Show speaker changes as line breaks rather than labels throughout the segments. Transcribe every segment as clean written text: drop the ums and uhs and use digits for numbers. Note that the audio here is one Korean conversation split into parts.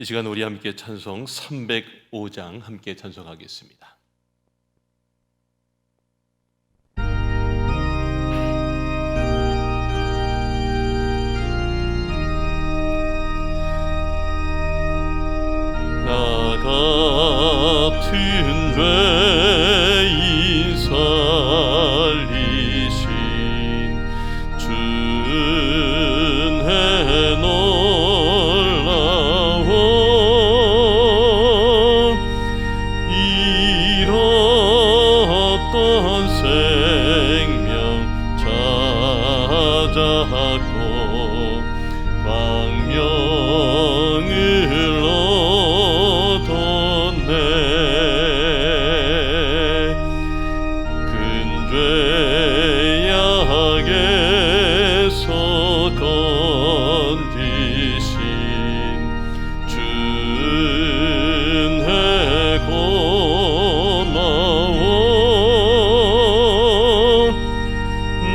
이 시간 우리 함께 찬송 305장 함께 찬송하겠습니다. 나 같은 죄인 살리신 주은혜 놀라워 잃었던 생명 찾았고 광명을 얻었네. 큰 죄악에서 건지신 주은혜 고마워.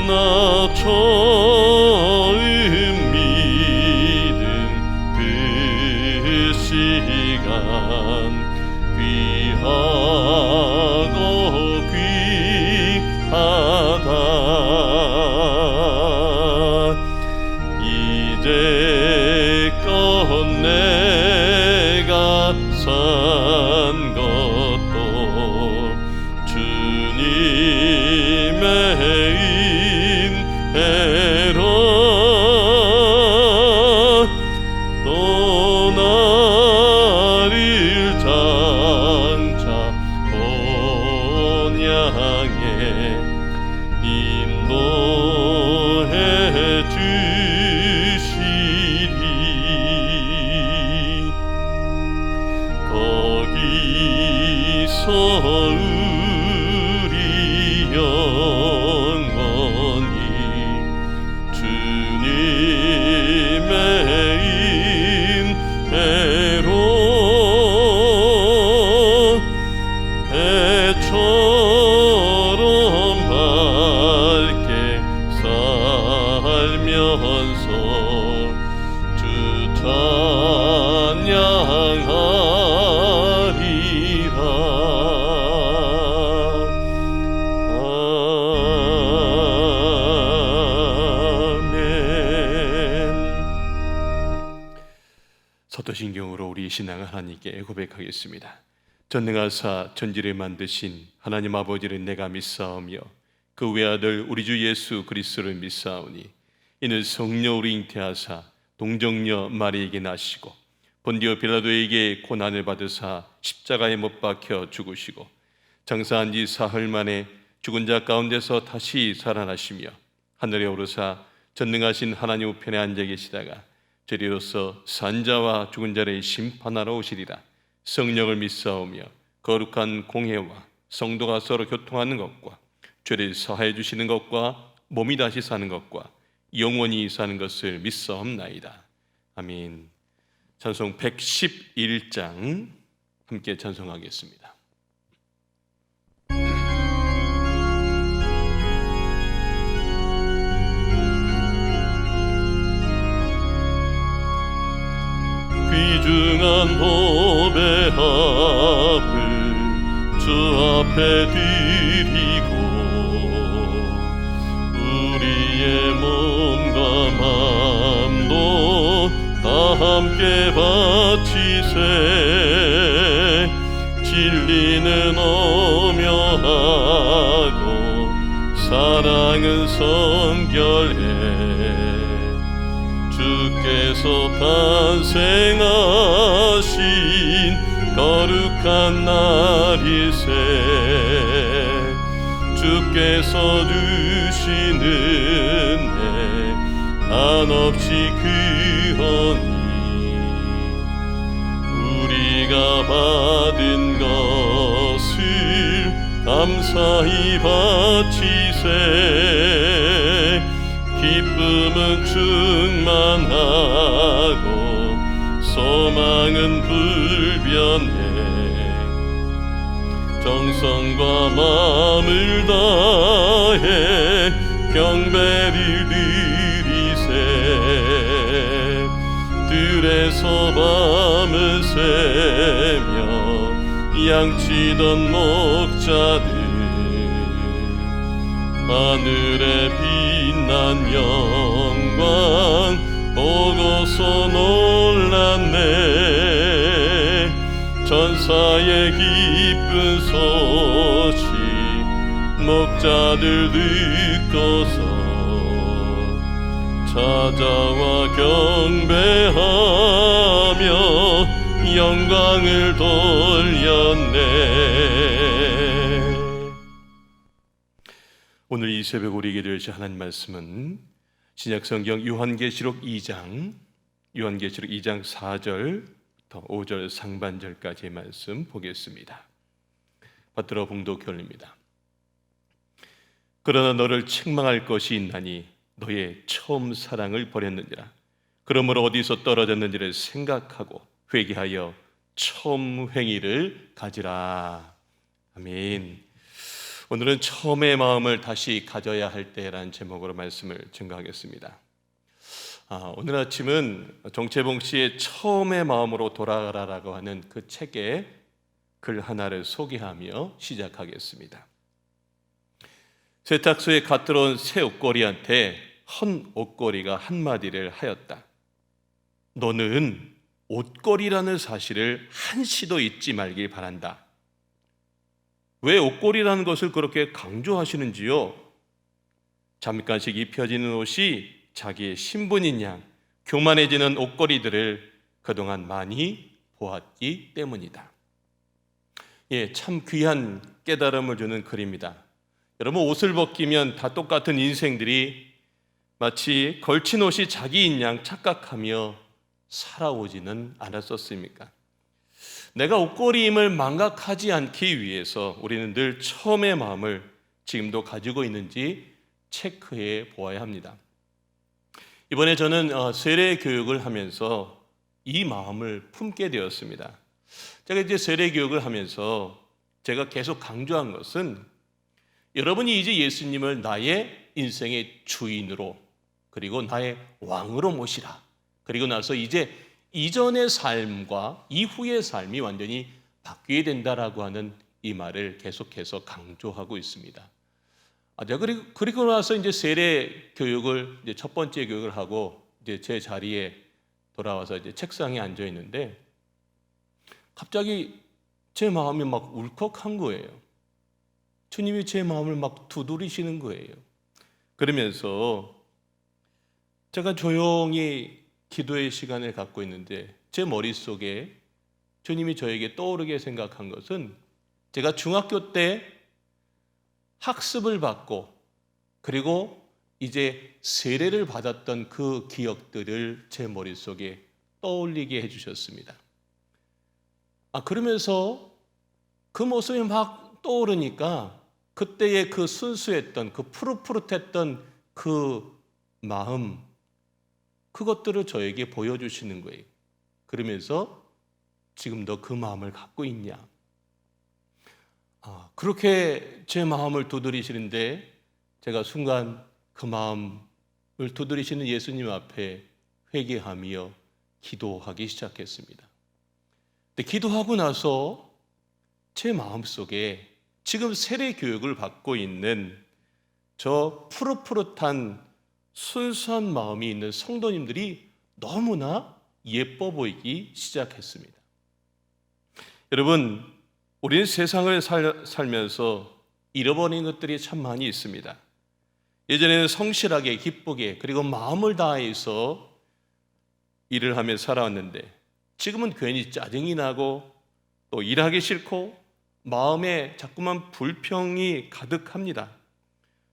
나 처음 믿은 그 시간 귀하고 귀하다. 이제껏 내가 산 것도 주님의 은혜라. 또 나를 장차 본향에 인도해 주시리. 거기서 우리 영원히 주님의 은혜로 해처럼 밝게 살면서 주 찬양하리라. 아멘. 사도신경으로 우리 신앙을 하나님께 고백하겠습니다. 전능하사 천지를 만드신 하나님 아버지를 내가 믿사오며 그 외아들 우리 주 예수 그리스도를 믿사오니 이는 성령으로 잉태하사 동정녀 마리에게 나시고 본디오 빌라도에게 고난을 받으사 십자가에 못 박혀 죽으시고 장사한 지 사흘 만에 죽은 자 가운데서 다시 살아나시며 하늘에 오르사 전능하신 하나님 우편에 앉아 계시다가 저리로서 산자와 죽은 자를 심판하러 오시리라. 성령을 믿사오며 거룩한 공회와 성도가 서로 교통하는 것과 죄를 사하여 주시는 것과 몸이 다시 사는 것과 영원히 사는 것을 믿사옵나이다. 아멘. 찬송 111장 함께 찬송하겠습니다. 귀중한 법의 합을 주 앞에 드리고 우리의 몸과 마음도 다 함께 바치세. 진리는 오묘하고 사랑은 성결해. 주께서 탄생하신 거룩한 날일세. 주께서 주신 은혜 한없이 크오니 우리가 받은 것을 감사히 바치세. 기쁨은 충만하고 소망은 불변해. 정성과 마음을 다해 경배를 드리세. 들에서 밤을 세며 양치던 목자들 하늘에 빛난 영광 보고서 놀랐네. 전사의 기쁜 소식 목자들 듣고서 찾아와 경배하며 영광을 돌렸네. 오늘 이 새벽 우리에게 주신 하나님 말씀은 신약성경 요한계시록 2장 4절부터 5절 상반절까지의 말씀 보겠습니다. 받들어 봉독 올립니다. 그러나 너를 책망할 것이 있나니 너의 처음 사랑을 버렸느니라. 그러므로 어디서 떨어졌는지를 생각하고 회개하여 처음 행위를 가지라. 아멘. 오늘은 처음의 마음을 다시 가져야 할 때라는 제목으로 말씀을 증거하겠습니다. 오늘 아침은 정채봉 씨의 처음의 마음으로 돌아가라라고 하는 그 책의 글 하나를 소개하며 시작하겠습니다. 세탁소에 갓 들어온 새 옷걸이한테 헌 옷걸이가 한마디를 하였다. 너는 옷걸이라는 사실을 한시도 잊지 말길 바란다. 왜 옷걸이라는 것을 그렇게 강조하시는지요? 잠깐씩 입혀지는 옷이 자기의 신분인 양 교만해지는 옷걸이들을 그동안 많이 보았기 때문이다. 참 귀한 깨달음을 주는 글입니다. 여러분, 옷을 벗기면 다 똑같은 인생들이 마치 걸친 옷이 자기인 양 착각하며 살아오지는 않았었습니까? 내가 옷걸이임을 망각하지 않기 위해서 우리는 늘 처음의 마음을 지금도 가지고 있는지 체크해 보아야 합니다. 이번에 저는 세례 교육을 하면서 이 마음을 품게 되었습니다. 제가 이제 세례 교육을 하면서 제가 계속 강조한 것은 여러분이 이제 예수님을 나의 인생의 주인으로 그리고 나의 왕으로 모시라. 그리고 나서 이제 이전의 삶과 이후의 삶이 완전히 바뀌어야 된다라고 하는 이 말을 계속해서 강조하고 있습니다. 그리고 나서 이제 세례 교육을 이제 첫 번째 교육을 하고 이제 제 자리에 돌아와서 이제 책상에 앉아 있는데 갑자기 제 마음이 막 울컥한 거예요. 주님이 제 마음을 막 두드리시는 거예요. 그러면서 제가 조용히 기도의 시간을 갖고 있는데 제 머릿속에 주님이 저에게 떠오르게 생각한 것은 제가 중학교 때 학습을 받고 그리고 이제 세례를 받았던 그 기억들을 제 머릿속에 떠올리게 해주셨습니다. 그러면서 그 모습이 막 떠오르니까 그때의 그 순수했던 그 푸릇푸릇했던 그 마음, 그것들을 저에게 보여주시는 거예요. 그러면서 지금도 그 마음을 갖고 있냐? 그렇게 제 마음을 두드리시는데 제가 순간 그 마음을 두드리시는 예수님 앞에 회개하며 기도하기 시작했습니다. 근데 기도하고 나서 제 마음속에 지금 세례 교육을 받고 있는 저 푸릇푸릇한 순수한 마음이 있는 성도님들이 너무나 예뻐 보이기 시작했습니다. 여러분, 우리는 세상을 살면서 잃어버린 것들이 참 많이 있습니다. 예전에는 성실하게 기쁘게 그리고 마음을 다해서 일을 하며 살아왔는데 지금은 괜히 짜증이 나고 또 일하기 싫고 마음에 자꾸만 불평이 가득합니다.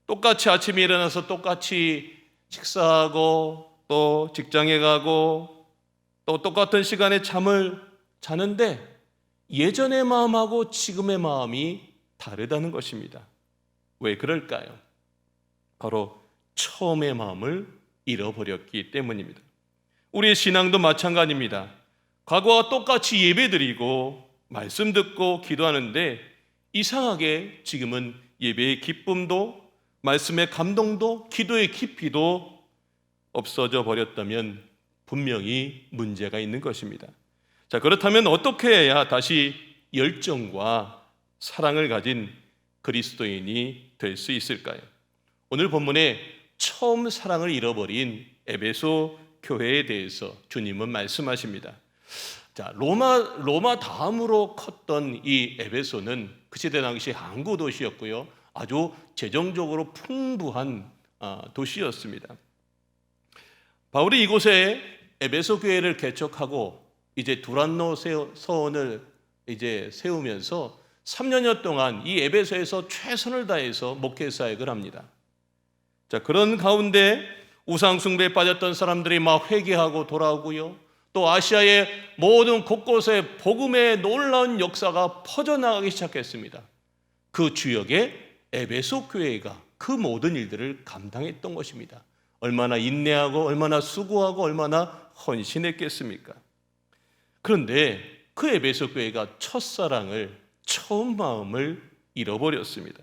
똑같이 아침에 일어나서 똑같이 식사하고 또 직장에 가고 또 똑같은 시간에 잠을 자는데 예전의 마음하고 지금의 마음이 다르다는 것입니다. 왜 그럴까요? 바로 처음의 마음을 잃어버렸기 때문입니다. 우리의 신앙도 마찬가지입니다. 과거와 똑같이 예배드리고 말씀 듣고 기도하는데 이상하게 지금은 예배의 기쁨도 말씀의 감동도 기도의 깊이도 없어져 버렸다면 분명히 문제가 있는 것입니다. 자, 그렇다면 어떻게 해야 다시 열정과 사랑을 가진 그리스도인이 될 수 있을까요? 오늘 본문에 처음 사랑을 잃어버린 에베소 교회에 대해서 주님은 말씀하십니다. 자, 로마 다음으로 컸던 이 에베소는 그 시대 당시 항구 도시였고요, 아주 재정적으로 풍부한 도시였습니다. 바울이 이곳에 에베소 교회를 개척하고 이제 두란노 서원을 이제 세우면서 3년여 동안 이 에베소에서 최선을 다해서 목회 사역을 합니다. 자, 그런 가운데 우상 숭배에 빠졌던 사람들이 막 회개하고 돌아오고요, 또 아시아의 모든 곳곳에 복음의 놀라운 역사가 퍼져나가기 시작했습니다. 그 주역에 에베소 교회가 그 모든 일들을 감당했던 것입니다. 얼마나 인내하고 얼마나 수고하고 얼마나 헌신했겠습니까? 그런데 그 에베소 교회가 첫사랑을, 처음 마음을 잃어버렸습니다.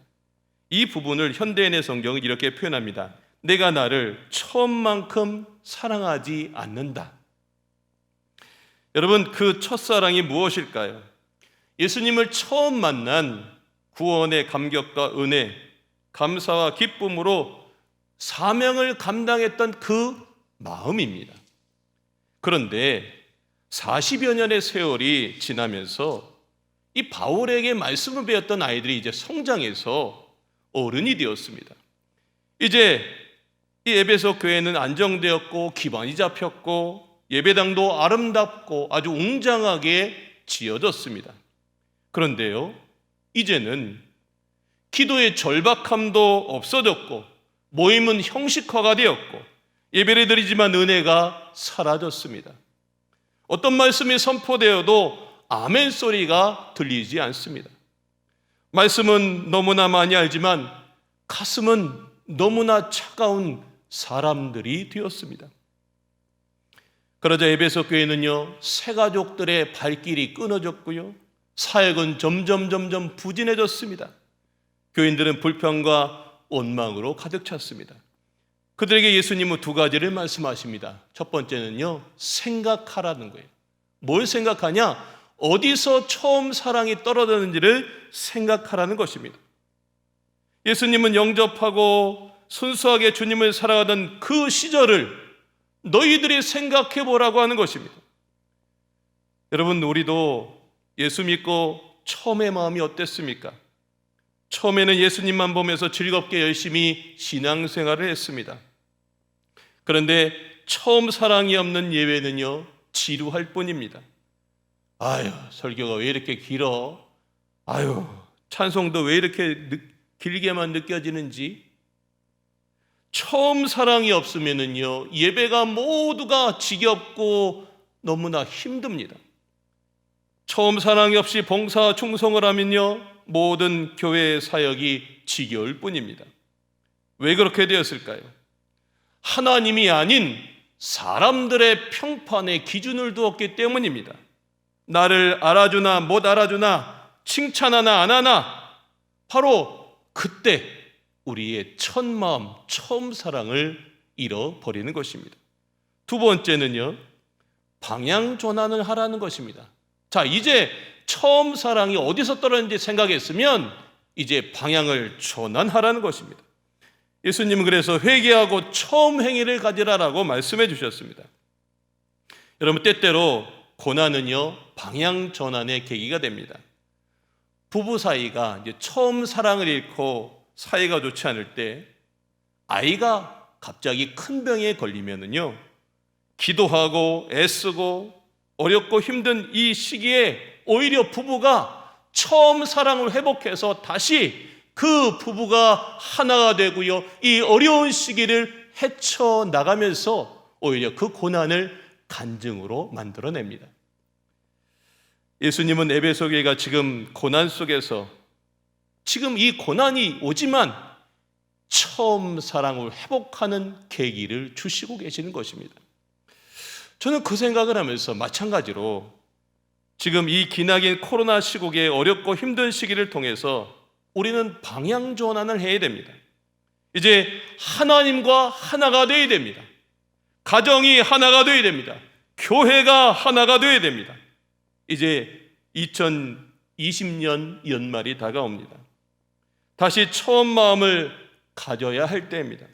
이 부분을 현대인의 성경은 이렇게 표현합니다. 내가 나를 처음만큼 사랑하지 않는다. 여러분, 그 첫사랑이 무엇일까요? 예수님을 처음 만난 구원의 감격과 은혜, 감사와 기쁨으로 사명을 감당했던 그 마음입니다. 그런데 40여 년의 세월이 지나면서 이 바울에게 말씀을 배웠던 아이들이 이제 성장해서 어른이 되었습니다. 이제 이 에베소 교회는 안정되었고 기반이 잡혔고 예배당도 아름답고 아주 웅장하게 지어졌습니다. 그런데요, 이제는 기도의 절박함도 없어졌고 모임은 형식화가 되었고 예배를 드리지만 은혜가 사라졌습니다. 어떤 말씀이 선포되어도 아멘 소리가 들리지 않습니다. 말씀은 너무나 많이 알지만 가슴은 너무나 차가운 사람들이 되었습니다. 그러자 에베소 교회는요, 새 가족들의 발길이 끊어졌고요, 사역은 점점 부진해졌습니다. 교인들은 불평과 원망으로 가득 찼습니다. 그들에게 예수님은 두 가지를 말씀하십니다. 첫 번째는요, 생각하라는 거예요. 뭘 생각하냐? 어디서 처음 사랑이 떨어졌는지를 생각하라는 것입니다. 예수님은 영접하고 순수하게 주님을 사랑하던 그 시절을 너희들이 생각해 보라고 하는 것입니다. 여러분, 우리도 예수 믿고 처음의 마음이 어땠습니까? 처음에는 예수님만 보면서 즐겁게 열심히 신앙생활을 했습니다. 그런데 처음 사랑이 없는 예배는요, 지루할 뿐입니다. 아유, 설교가 왜 이렇게 길어? 아유, 찬송도 왜 이렇게 길게만 느껴지는지. 처음 사랑이 없으면은요, 예배가 모두가 지겹고 너무나 힘듭니다. 처음 사랑이 없이 봉사 충성을 하면요, 모든 교회 사역이 지겨울 뿐입니다. 왜 그렇게 되었을까요? 하나님이 아닌 사람들의 평판에 기준을 두었기 때문입니다. 나를 알아주나 못 알아주나, 칭찬하나 안 하나, 바로 그때 우리의 첫 마음, 처음 사랑을 잃어버리는 것입니다. 두 번째는요, 방향 전환을 하라는 것입니다. 자, 이제 처음 사랑이 어디서 떨어졌는지 생각했으면 이제 방향을 전환하라는 것입니다. 예수님은 그래서 회개하고 처음 행위를 가지라라고 말씀해 주셨습니다. 여러분, 때때로 고난은요, 방향 전환의 계기가 됩니다. 부부 사이가 이제 처음 사랑을 잃고 사이가 좋지 않을 때 아이가 갑자기 큰 병에 걸리면은요, 기도하고 애쓰고 어렵고 힘든 이 시기에 오히려 부부가 처음 사랑을 회복해서 다시 그 부부가 하나가 되고요, 이 어려운 시기를 헤쳐나가면서 오히려 그 고난을 간증으로 만들어냅니다. 예수님은 에베소 교회가 지금 고난 속에서 지금 이 고난이 오지만 처음 사랑을 회복하는 계기를 주시고 계시는 것입니다. 저는 그 생각을 하면서 마찬가지로 지금 이 기나긴 코로나 시국의 어렵고 힘든 시기를 통해서 우리는 방향 전환을 해야 됩니다. 이제 하나님과 하나가 되어야 됩니다. 가정이 하나가 되어야 됩니다. 교회가 하나가 되어야 됩니다. 이제 2020년 연말이 다가옵니다. 다시 처음 마음을 가져야 할 때입니다.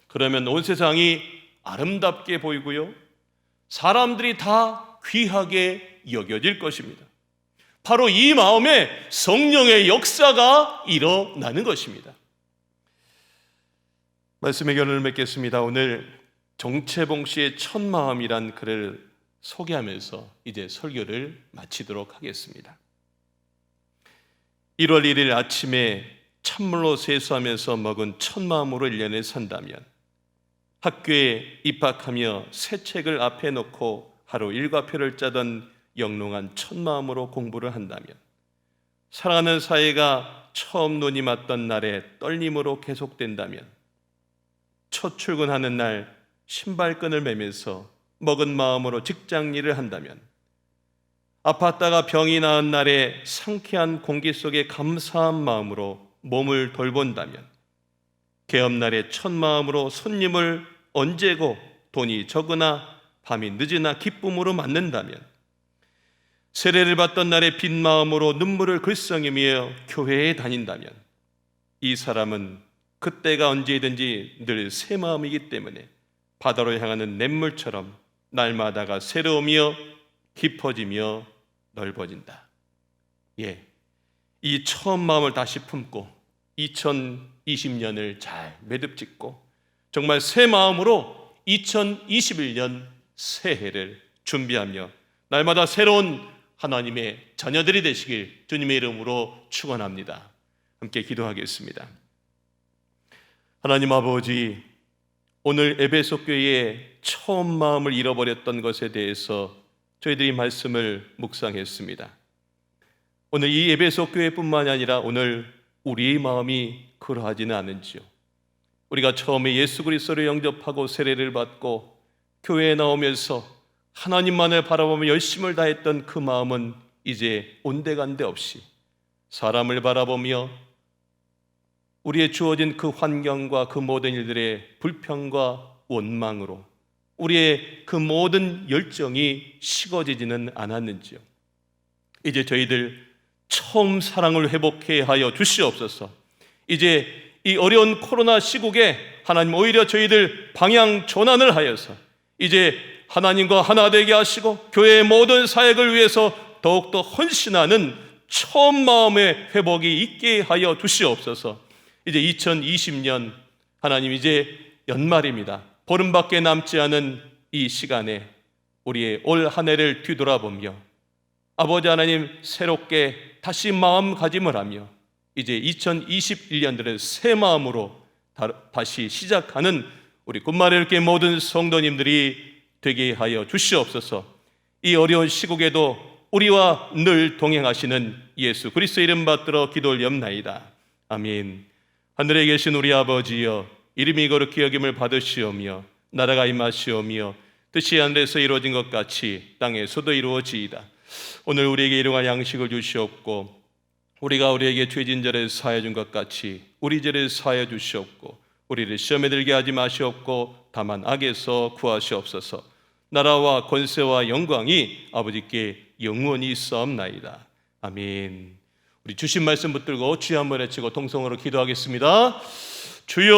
그러면 온 세상이 아름답게 보이고요, 사람들이 다 귀하게 여겨질 것입니다. 바로 이 마음에 성령의 역사가 일어나는 것입니다. 말씀의 결론을 맺겠습니다. 오늘 정채봉 씨의 첫 마음이란 글을 소개하면서 이제 설교를 마치도록 하겠습니다. 1월 1일 아침에 찬물로 세수하면서 먹은 첫 마음으로 1년을 산다면, 학교에 입학하며 새 책을 앞에 놓고 하루 일과표를 짜던 영롱한 첫 마음으로 공부를 한다면, 사랑하는 사이가 처음 눈이 맞던 날에 떨림으로 계속된다면, 첫 출근하는 날 신발끈을 매면서 먹은 마음으로 직장 일을 한다면, 아팠다가 병이 나은 날에 상쾌한 공기 속에 감사한 마음으로 몸을 돌본다면, 개업날에 첫 마음으로 손님을 언제고 돈이 적으나 밤이 늦으나 기쁨으로 맞는다면, 세례를 받던 날에 빈 마음으로 눈물을 글썽이며 교회에 다닌다면, 이 사람은 그때가 언제든지 늘 새 마음이기 때문에 바다로 향하는 냇물처럼 날마다가 새로우며 깊어지며 넓어진다. 이 처음 마음을 다시 품고 2020년을 잘 매듭짓고 정말 새 마음으로 2021년 새해를 준비하며 날마다 새로운 하나님의 자녀들이 되시길 주님의 이름으로 축원합니다. 함께 기도하겠습니다. 하나님 아버지, 오늘 에베소 교회의 처음 마음을 잃어버렸던 것에 대해서 저희들이 말씀을 묵상했습니다. 오늘 이 에베소 교회뿐만이 아니라 오늘 우리의 마음이 그러하지는 않은지요. 우리가 처음에 예수 그리스도를 영접하고 세례를 받고 교회에 나오면서 하나님만을 바라보며 열심을 다했던 그 마음은 이제 온데간데 없이 사람을 바라보며 우리의 주어진 그 환경과 그 모든 일들의 불평과 원망으로 우리의 그 모든 열정이 식어지지는 않았는지요. 이제 저희들 처음 사랑을 회복해 하여 주시옵소서. 이제 이 어려운 코로나 시국에 하나님 오히려 저희들 방향 전환을 하여서 이제 하나님과 하나 되게 하시고 교회의 모든 사역을 위해서 더욱더 헌신하는 처음 마음의 회복이 있게 하여 주시옵소서. 이제 2020년 하나님 이제 연말입니다. 보름밖에 남지 않은 이 시간에 우리의 올 한 해를 뒤돌아보며 아버지 하나님 새롭게 다시 마음가짐을 하며 이제 2021년들의 새 마음으로 다시 시작하는 우리 굿마리엘교회 모든 성도님들이 되게 하여 주시옵소서. 이 어려운 시국에도 우리와 늘 동행하시는 예수 그리스도 이름 받들어 기도 올리옵나이다. 아멘. 하늘에 계신 우리 아버지여, 이름이 거룩히 여김을 받으시오며 나라가 임하시오며 뜻이 하늘에서 이루어진 것 같이 땅에서도 이루어지이다. 오늘 우리에게 일용할 양식을 주시옵고 우리가 우리에게 죄진 자를 사하여 준 것 같이 우리 죄를 사하여 주시옵고 우리를 시험에 들게 하지 마시옵고 다만 악에서 구하시옵소서. 나라와 권세와 영광이 아버지께 영원히 있사옵나이다. 아멘. 우리 주신 말씀 붙들고 주여 한번 외치고 통성으로 기도하겠습니다. 주여